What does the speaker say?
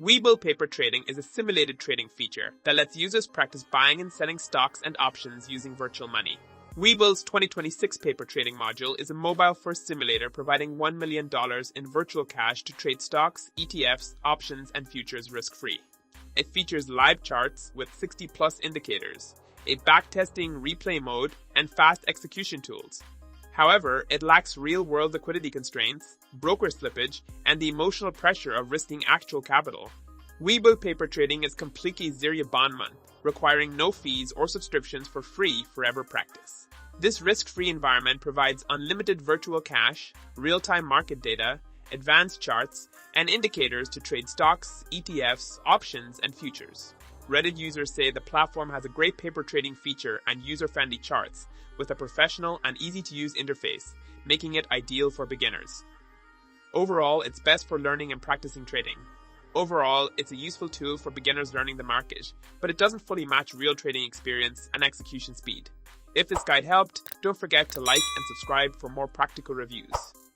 Webull paper trading is a simulated trading feature that lets users practice buying and selling stocks and options using virtual money. Webull's 2026 paper trading module is a mobile-first simulator providing $1 million in virtual cash to trade stocks, ETFs, options, and futures risk-free. It features live charts with 60-plus indicators, a backtesting replay mode, and fast execution tools. However, it lacks real-world liquidity constraints, broker slippage, and the emotional pressure of risking actual capital. Webull paper trading is completely zero bond month, requiring no fees or subscriptions for free forever practice. This risk-free environment provides unlimited virtual cash, real-time market data, advanced charts, and indicators to trade stocks, ETFs, options, and futures. Reddit users say the platform has a great paper trading feature and user-friendly charts, with a professional and easy-to-use interface, making it ideal for beginners. Overall, it's best for learning and practicing trading. Overall, it's a useful tool for beginners learning the market, but it doesn't fully match real trading experience and execution speed. If this guide helped, don't forget to like and subscribe for more practical reviews.